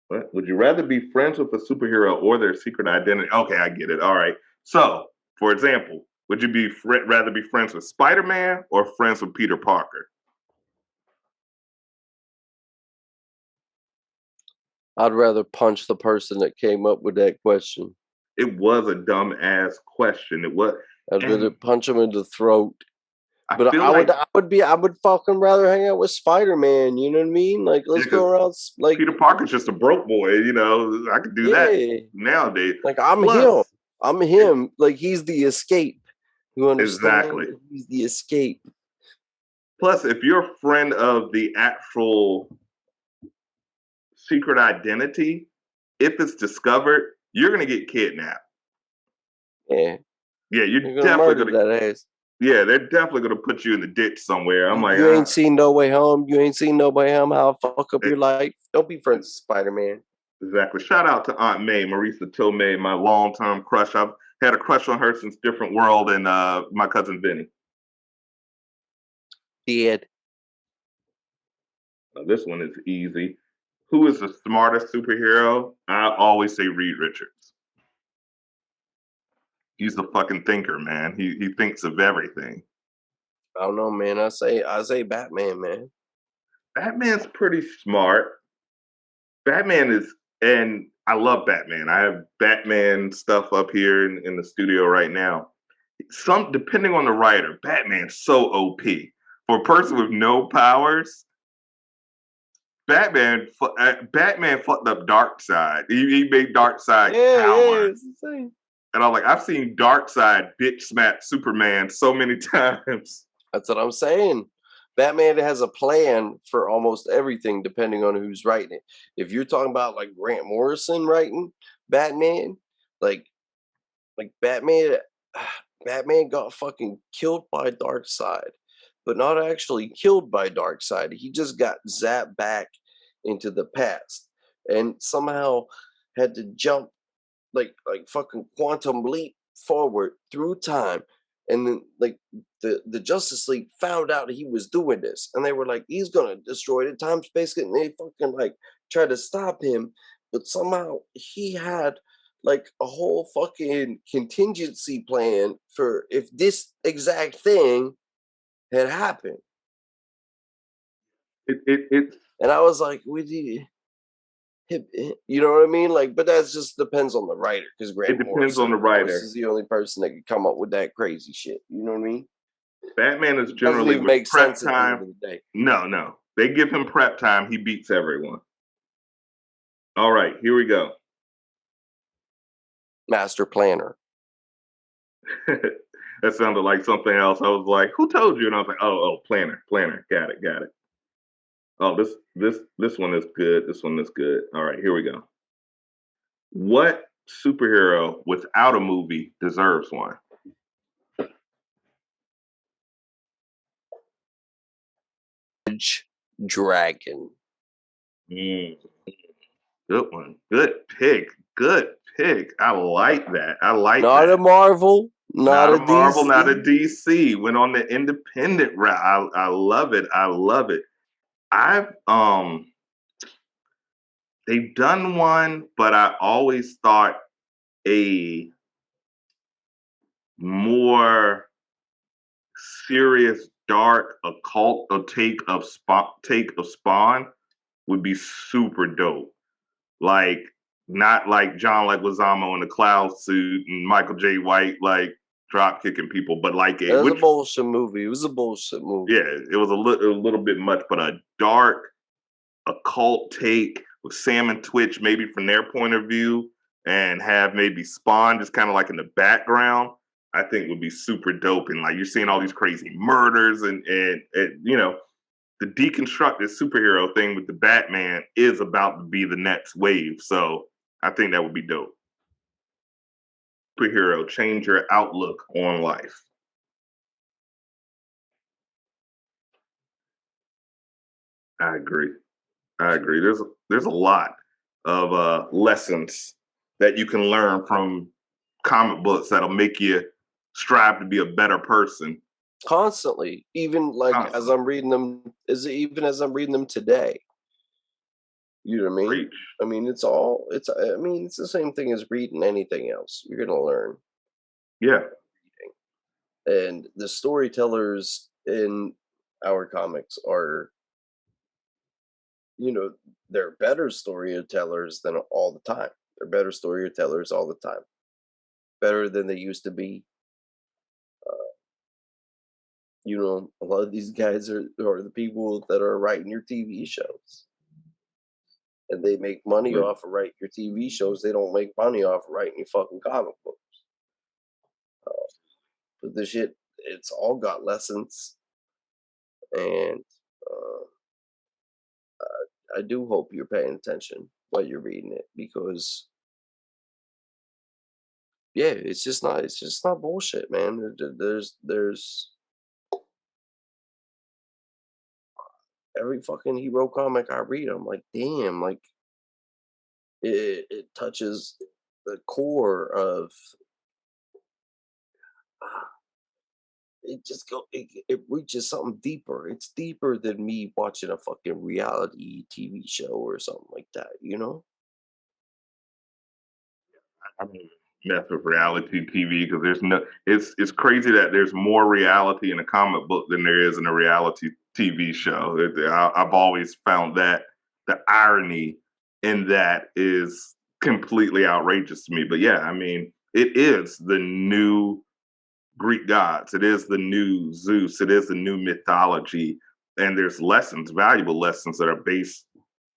what? Would you rather be friends with a superhero or their secret identity? Okay, I get it. All right. So, for example, would you rather be friends with Spider-Man or friends with Peter Parker? I'd rather punch the person that came up with that question. It was a dumb ass question. It was. I'd rather punch him in the throat. But I would fucking rather hang out with Spider-Man. You know what I mean? Like, let's go around. Like Peter Parker's just a broke boy. I could do that nowadays. Like him. I'm him. Like he's the escape. You understand? Exactly. He's the escape. Plus, if you're a friend of the actual secret identity, if it's discovered, you're gonna get kidnapped. Yeah. Yeah, you're definitely gonna that ass. Yeah, they're definitely gonna put you in the ditch somewhere. I'm like, you ain't seen No Way Home. You ain't seen No Way Home. How fuck up your life? Don't be friends with Spider-Man. Exactly. Shout out to Aunt May, Marisa Tomei, my long-term crush. I've had a crush on her since Different World and my cousin Vinny. Dead. This one is easy. Who is the smartest superhero? I always say Reed Richards. He's a fucking thinker, man. He thinks of everything. I don't know, man. I say Batman, man. Batman's pretty smart. Batman is, and I love Batman. I have Batman stuff up here in the studio right now. Depending on the writer, Batman's so OP. For a person with no powers, Batman fucked up Darkseid. He made Darkseid cower. It's insane. And I'm like, I've seen Darkseid bitch smack Superman so many times. That's what I'm saying. Batman has a plan for almost everything, depending on who's writing it. If you're talking about like Grant Morrison writing Batman, like Batman got fucking killed by Darkseid, but not actually killed by Darkseid. He just got zapped back into the past and somehow had to jump like fucking quantum leap forward through time. And then like the Justice League found out he was doing this and they were like, he's gonna destroy the time space, and they fucking like tried to stop him, but somehow he had like a whole fucking contingency plan for if this exact thing had happened. And I was like, you know what I mean? Like, but that just depends on the writer, because Grant depends on the writer. Is the only person that can come up with that crazy shit. You know what I mean? Batman is generally with prep time. No, they give him prep time. He beats everyone. All right, here we go. Master planner. That sounded like something else. I was like, "Who told you?" And I was like, "Oh, planner. Got it." Oh, this one is good. This one is good. All right, here we go. What superhero without a movie deserves one? Dragon. Mm, good one. Good pick. Good pick. I like that. I like Not that. a Marvel, not a Marvel, not a DC. DC. Went on the independent route. I love it. I love it. I've they've done one, but I always thought a more serious, dark, occult take of Spawn would be super dope. Like not like John Leguizamo in the cloud suit and Michael J. White like drop kicking people, but like It was a bullshit movie. It was a bullshit movie. yeah, it was a little bit much, but a dark occult take with Sam and Twitch maybe from their point of view, and have maybe Spawn just kind of like in the background. I think would be super dope. And like you're seeing all these crazy murders and you know the deconstructed superhero thing with the Batman is about to be the next wave. So I think that would be dope. Superhero, change your outlook on life. I agree. I agree. There's a lot of lessons that you can learn from comic books that'll make you strive to be a better person. Constantly, even like as Constantly. I'm reading them, even as I'm reading them today. You know what I mean? Preach. I mean, it's the same thing as reading anything else. You're gonna learn. Yeah. And the storytellers in our comics are, they're better storytellers than all the time. They're better storytellers all the time. Better than they used to be. A lot of these guys are the people that are writing your TV shows. And they make money off of writing your TV shows. They don't make money off of writing your fucking comic books. But the shit, it's all got lessons. And I do hope you're paying attention while you're reading it, because yeah, it's just not bullshit, man. There's every fucking hero comic I read, I'm like, damn, like it touches the core of it reaches something deeper. It's deeper than me watching a fucking reality TV show or something like that, you know? I mean, mess with reality TV because there's no. It's crazy that there's more reality in a comic book than there is in a reality TV show. I've always found that the irony in that is completely outrageous to me. But yeah, I mean, it is the new Greek gods. It is the new Zeus. It is the new mythology, and there's lessons, valuable lessons that are based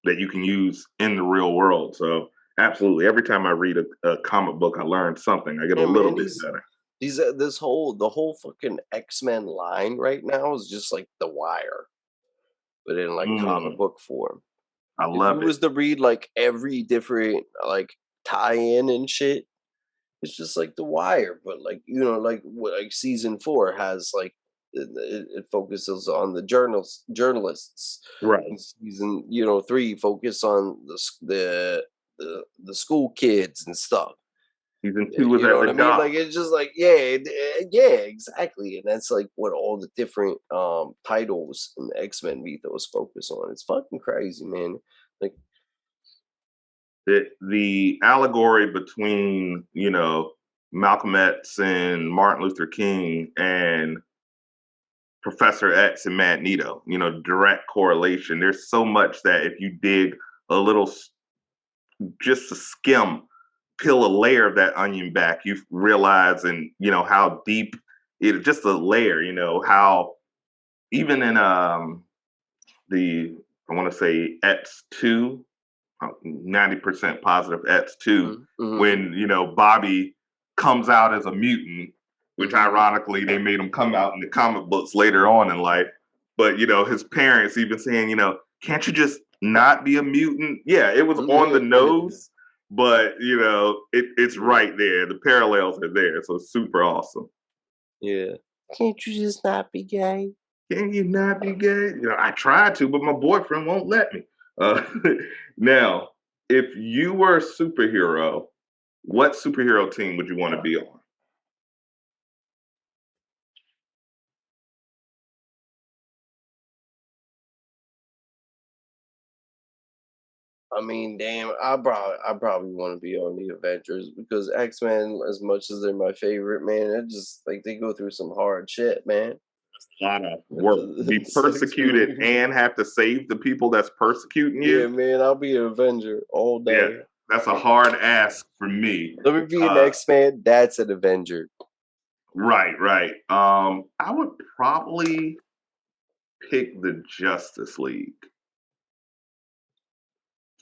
that you can use in the real world. So absolutely, every time I read a comic book, I learn something. I get a Yeah, little man, bit better. the whole fucking X-Men line right now is just like The Wire, but in like comic book form. I If you love it. was to read like every different like tie-in and shit, it's just like The Wire, but like like season 4 has like it focuses on the journalists, Right. and season 3 focus on the school kids and stuff. Season 2 was You know at what the I mean? dock. Like it's just like yeah, exactly, and that's like what all the different titles in the X-Men mythos focus on. It's fucking crazy, man. Like The allegory between Malcolm X and Martin Luther King and Professor X and Magneto, direct correlation. There's so much that if you dig a little, just to skim, peel a layer of that onion back, you realize, and how deep it, just a layer, how even in the, I want to say X2, 90% positive X2, mm-hmm, when Bobby comes out as a mutant, which mm-hmm, ironically they made him come out in the comic books later on in life. But his parents even saying, can't you just not be a mutant? Yeah, it was on the nose, but it's yeah. right there. The parallels are there, so it's super awesome. Yeah. Can't you just not be gay? Can you not be gay? You know, I tried to, but my boyfriend won't let me. Uh, now, if you were a superhero, what superhero team would you want to be on? I mean, damn, I probably want to be on the Avengers because X-Men, as much as they're my favorite, man, it just like they go through some hard shit, man. A lot of work. Be It sucks for persecuted me. and have to save the people that's persecuting Yeah, you. man, I'll be an Avenger all Yeah, day. that's a hard ask for me. Let me be an Uh, X-Man. That's an Avenger. right, right. I would probably pick the Justice League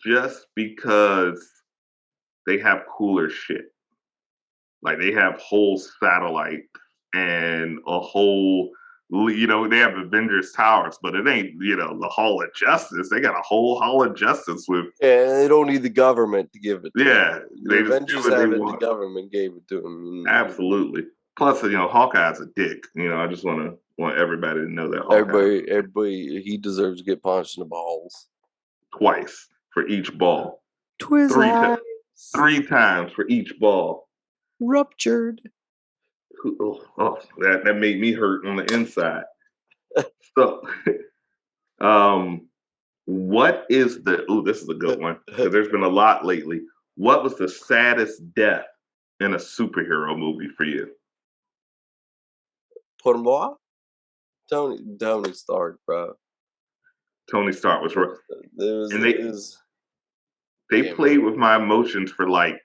just because they have cooler shit. Like they have whole satellite and a whole, they have Avengers Towers, but it ain't, the Hall of Justice. They got a whole Hall of Justice with, Yeah, they don't need the government to give it to them. yeah, The they just do Avengers what they have it. The want. government gave it to them. Absolutely. Plus, Hawkeye's a dick. I just want everybody to know that Hawkeye's Everybody, he deserves to get punched in the balls. twice for each ball. Twist Three, eyes. 3 times for each ball. Ruptured. That made me hurt on the inside. So, um, what is the? Oh, this is a good one because there's been a lot lately. What was the saddest death in a superhero movie for you? Pour moi? Tony Stark, bro. Tony Stark was right, and It was they damn. played with my emotions for like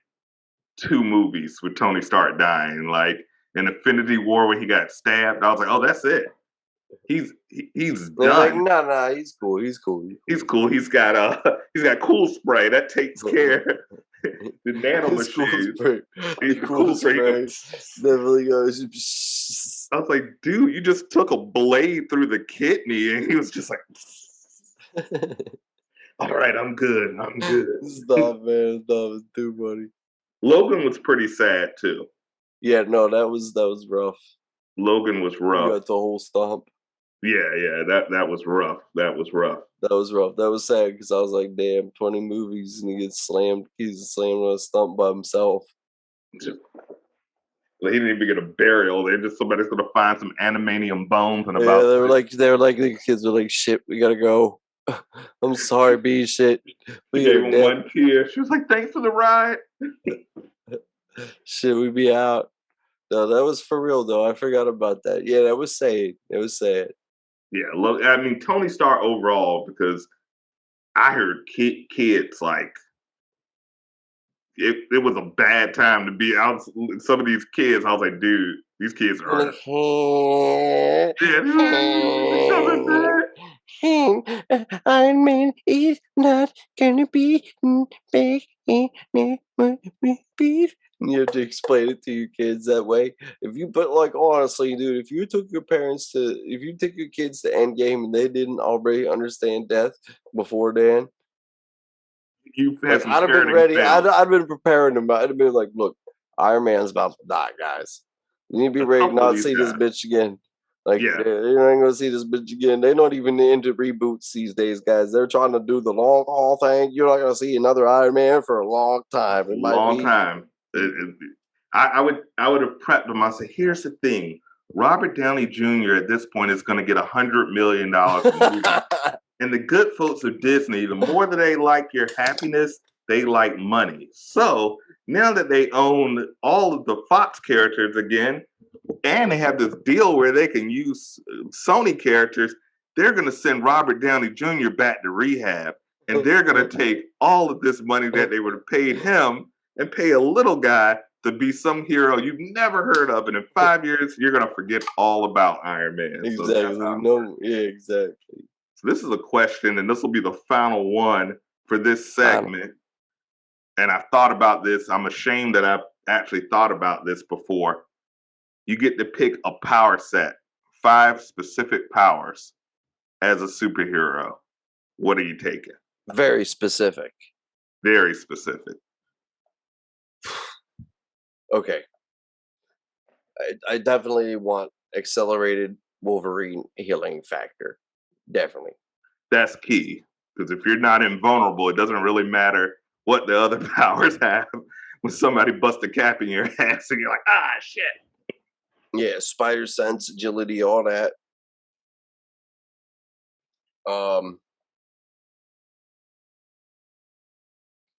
2 movies with Tony Stark dying. Like in Infinity War when he got stabbed, I was like, oh, that's it. He's They're like, done. nah, he's cool. He's cool. He's cool. He's got he's got cool spray that takes care. The nano It's cool machines. spray. He's The the cool cool spray. spray. Definitely goes. I was like, dude, you just took a blade through the kidney, and he was just like, all right, I'm good. I'm good. Stop, man. Stop. It's too funny. Logan was pretty sad too. Yeah, no, that was rough. Logan was You rough. got the whole stomp. Yeah, that was rough. That was rough. That was rough. That was sad because I was like, damn, 20 movies and he gets slammed. He's slammed on a stump by himself. Just, he didn't even get a burial. They just somebody's gonna find some animanium bones and about. Yeah, the kids were like, shit, we gotta go. I'm sorry, B, shit. She gave him one tear. She was like, thanks for the ride. Shit, we be out. No, that was for real though. I forgot about that. Yeah, that was sad. It was sad. Yeah, look, I mean Tony Stark overall because I heard kids like it was a bad time to be out. Some of these kids, I was like, dude, these kids are. Like, Iron Man is not gonna be big. You have to explain it to your kids that way. But like honestly, dude, if you took your kids to Endgame and they didn't already understand death before then, You've had like some I'd have been parenting ready. fails. I'd been preparing them. I'd have been like, look, Iron Man's about to die, guys. You need to be ready to not see this bitch again. Like, yeah, you're not gonna see this bitch again. They're not even into reboots these days, guys. They're trying to do the long haul thing. You're not gonna see another Iron Man for a long time. It might be time. I would have prepped them. I said, here's the thing: Robert Downey Jr. at this point is going to get $100 million. And the good folks of Disney, the more that they like your happiness, they like money. So now that they own all of the Fox characters again, and they have this deal where they can use Sony characters, they're going to send Robert Downey Jr. back to rehab. And they're going to take all of this money that they would have paid him and pay a little guy to be some hero you've never heard of. And in 5 years, you're going to forget all about Iron Man. exactly. Exactly. So this is a question, and this will be the final one for this segment. And I've thought about this. I'm ashamed that I've actually thought about this before. You get to pick a power set, 5 specific powers as a superhero. What are you taking? Very specific. Very specific. Okay. I definitely want accelerated Wolverine healing factor. Definitely. That's key. Because if you're not invulnerable, it doesn't really matter what the other powers have. When somebody busts a cap in your ass and you're like, ah, shit. Yeah, spider sense, agility, all that.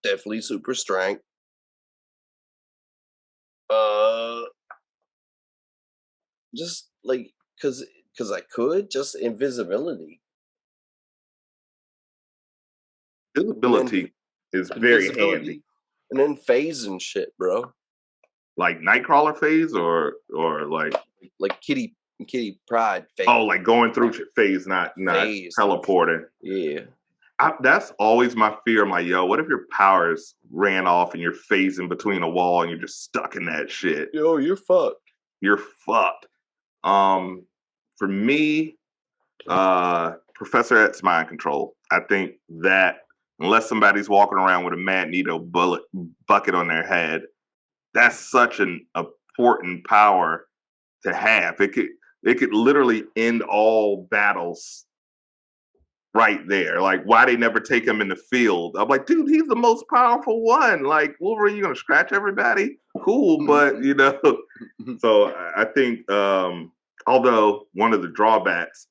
Definitely super strength. Just like because I could just invisibility. Visibility is very handy. And then phase and shit, bro. Like Nightcrawler phase or like Kitty Pryde phase. Oh, like going through phase, not phase. Teleporting. Yeah. That's always my fear. I'm like, yo, what if your powers ran off and you're phasing between a wall and you're just stuck in that shit? Yo, you're fucked. You're fucked. For me, Professor X's mind control. I think that unless somebody's walking around with a Magneto bucket on their head, that's such an important power to have. It could literally end all battles right there. Like, why they never take him in the field? I'm like, dude, he's the most powerful one. Like, Wolverine, you gonna scratch everybody? Cool, but you know. So I think, although one of the drawbacks,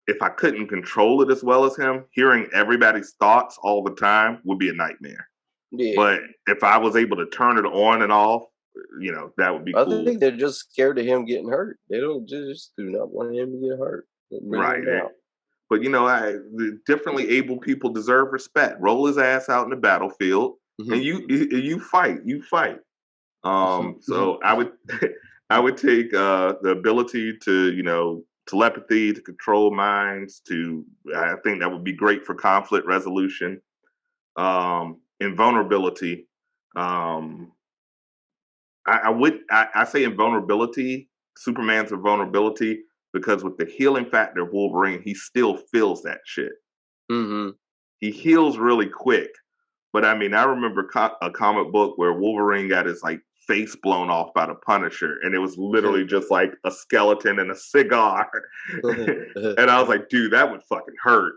if I couldn't control it as well as him, hearing everybody's thoughts all the time would be a nightmare. Yeah. But if I was able to turn it on and off, you know, that would be cool. I think they're just scared of him getting hurt. They don't just do not want him to get hurt. Right. But, you know, differently able people deserve respect. Roll his ass out in the battlefield and you fight. You fight. So I would take the ability to, you know, telepathy, to control minds, I think that would be great for conflict resolution. Invulnerability. I say invulnerability, Superman's invulnerability, because with the healing factor of Wolverine, he still feels that shit. Mm-hmm. He heals really quick. But I mean, I remember a comic book where Wolverine got his like face blown off by the Punisher, and it was literally just like a skeleton and a cigar. And I was like, dude, that would fucking hurt.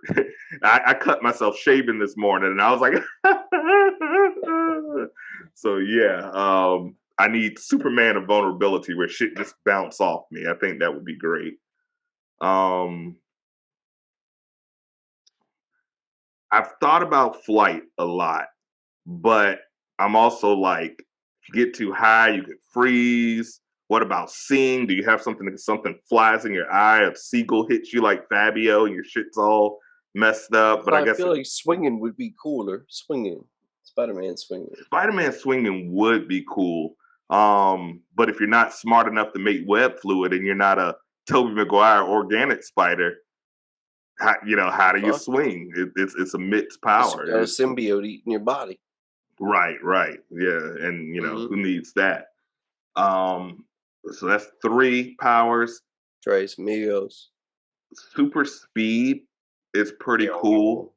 I cut myself shaving this morning, and I was like, so yeah, I need Superman of vulnerability where shit just bounce off me. I think that would be great. I've thought about flight a lot, but I'm also like, if you get too high, you could freeze. What about seeing? Do you have something flies in your eye? A seagull hits you like Fabio and your shit's all messed up. But I guess feel like swinging would be cooler. Spider-Man swinging would be cool. But if you're not smart enough to make web fluid and you're not a Tobey Maguire organic spider, how do you swing? It's a mixed power. It's a symbiote eating your body. Right, yeah, and you know who needs that? So that's 3 powers. Tres amigos. Super speed is pretty cool.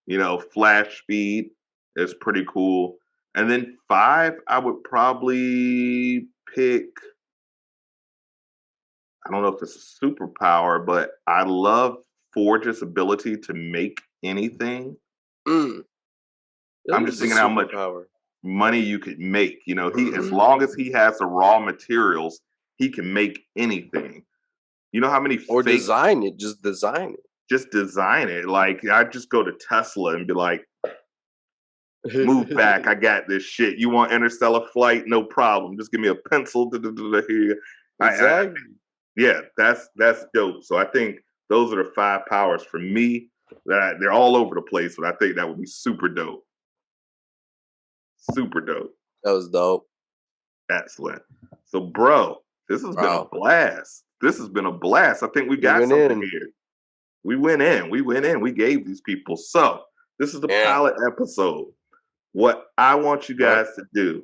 You know, flash speed is pretty cool. And then 5, I would probably pick. I don't know if it's a superpower, but I love Forge's ability to make anything. I'm just thinking how much money you could make. You know, as long as he has the raw materials, he can make anything. You know how many design it. Just design it. Just design it. Like, I just go to Tesla and be like, move back. I got this shit. You want interstellar flight? No problem. Just give me a pencil. Here. Exactly. Yeah, that's dope. So I think those are the 5 powers for me. That they're all over the place, but I think that would be super dope. Super dope. That was dope. Excellent. So, bro, this has been a blast. I think we got something here. We went in. We gave these people. So, this is the pilot episode. What I want you guys to do,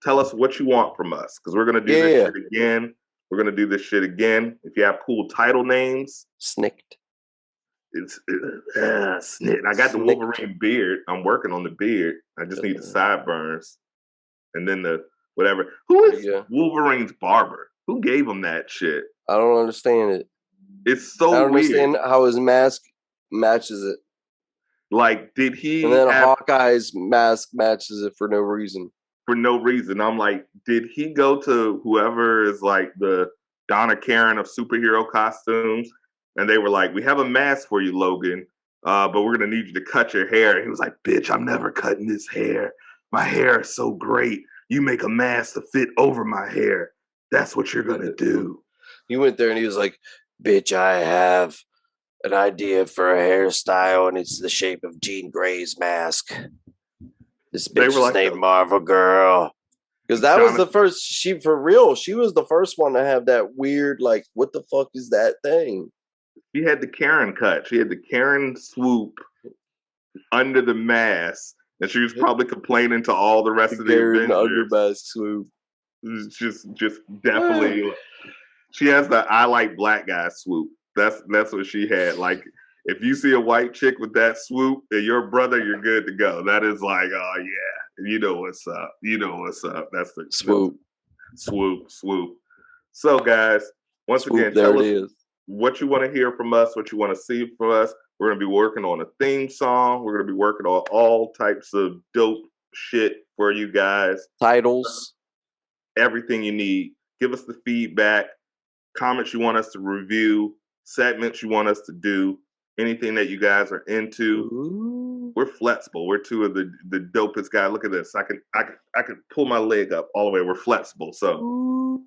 tell us what you want from us, because we're going to do this shit again. We're going to do this shit again. If you have cool title names. Snicked. It's Snit. I got the Wolverine beard. I'm working on the beard. I just need the sideburns. And then the whatever. Who is Wolverine's barber? Who gave him that shit? I don't understand it. It's so I don't weird. understand how his mask matches it. Like, did he And then have Hawkeye's mask matches it for no reason. for no reason? I'm like, did he go to whoever is like the Donna Karen of superhero costumes, and they were like, "We have a mask for you, Logan, but we're gonna need you to cut your hair." And he was like, "Bitch, I'm never cutting this hair. My hair is so great. You make a mask to fit over my hair. That's what you're gonna do." He went there and he was like, "Bitch, I have an idea for a hairstyle, and it's the shape of Jean Grey's mask. This They bitch were is like, named Marvel Girl." Because that was the Jonathan, first, she, for real, she was the first one to have that weird, like, what the fuck is that thing? she had the Karen cut. She had the Karen swoop under the mask, and she was probably complaining to all the rest The of the Garen Avengers. Undermask swoop. It's just definitely. She has the "I like black guy" swoop. That's what she had. Like, if you see a white chick with that swoop and you're a brother, you're good to go. That is like, oh yeah, you know what's up. You know what's up. That's the Swoop. swoop. So guys, once Swoop, again, there tell it us is. what you want to hear from us, what you want to see from us. We're going to be working on a theme song. We're going to be working on all types of dope shit for you guys. Titles. Everything you need. Give us the feedback, comments you want us to review, segments you want us to do, anything that you guys are into. Ooh. We're flexible. We're two of the dopest guys. Look at this. I can pull my leg up all the way. We're flexible. So Ooh.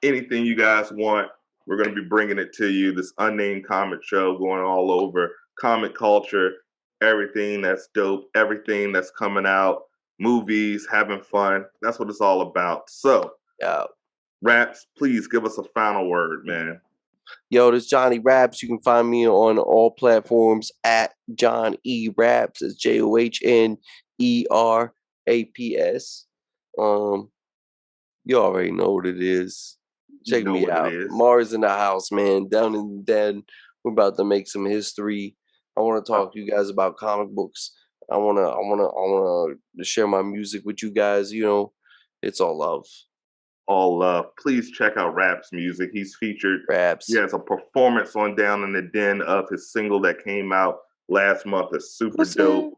anything you guys want, we're going to be bringing it to you. This unnamed comic show going all over comic culture, everything that's dope, everything that's coming out, movies, having fun. That's what it's all about. So, Yeah. Raps, please give us a final word, man. Yo, this Johnny Raps. You can find me on all platforms at John E. Raps. It's JOHNERAPS. You already know what it is. You Check know me what it out. is. Marz in the house, man. Down in the den. We're about to make some history. I want to talk to you guys about comic books. I wanna share my music with you guys. You know, it's all love. All love. Please check out Rap's music. He's featured. Raps. He has a performance on Down in the Den of his single that came out last month. It's super dope.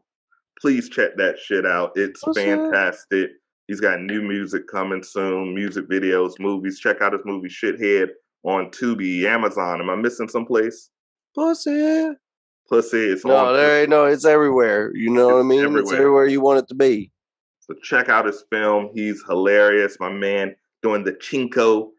Please check that shit out. It's fantastic. He's got new music coming soon, music videos, movies. Check out his movie Shithead on Tubi, Amazon. Am I missing someplace? Pussy. It's No, on. there ain't no. It's everywhere. You know what I mean? Everywhere. It's everywhere you want it to be. So check out his film. He's hilarious. My man doing the Chinko.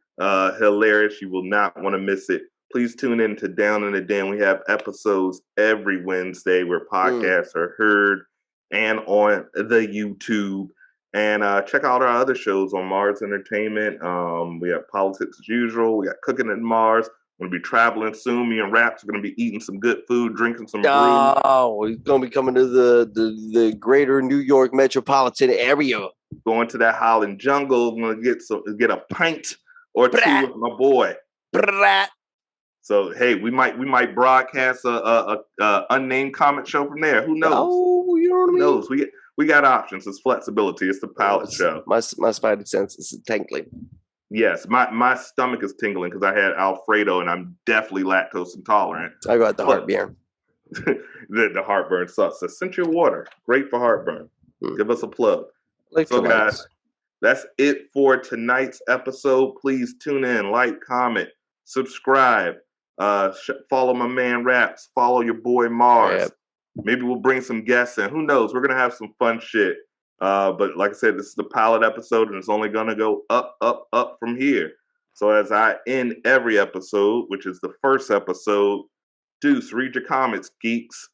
Hilarious. You will not want to miss it. Please tune in to Down in the Den. We have episodes every Wednesday where podcasts are heard and on the YouTube. And check out our other shows on Marz Entertainment. We have Politics as Usual. We got Cooking at Marz. We're going to be traveling soon. Me and Raps are going to be eating some good food, drinking some brew. Oh, he's going to be coming to the greater New York metropolitan area. Going to that Holland jungle. I'm going to get a pint or two with my boy. So hey, we might broadcast a unnamed comic show from there. Who knows? Oh, you know what I mean? Who knows? We got options. It's flexibility. It's the pilot show. My spidey sense is tingling. Yes, my stomach is tingling because I had Alfredo and I'm definitely lactose intolerant. I got the heartburn. the heartburn sucks. Essential water, great for heartburn. Give us a plug. So guys, that's it for tonight's episode. Please tune in, like, comment, subscribe. Follow my man Raps. Follow your boy Marz. Yep. Maybe we'll bring some guests in. Who knows? We're gonna have some fun shit. But like I said, this is the pilot episode, and it's only gonna go up, up, up from here. So as I end every episode, which is the first episode, deuce, read your comments, geeks.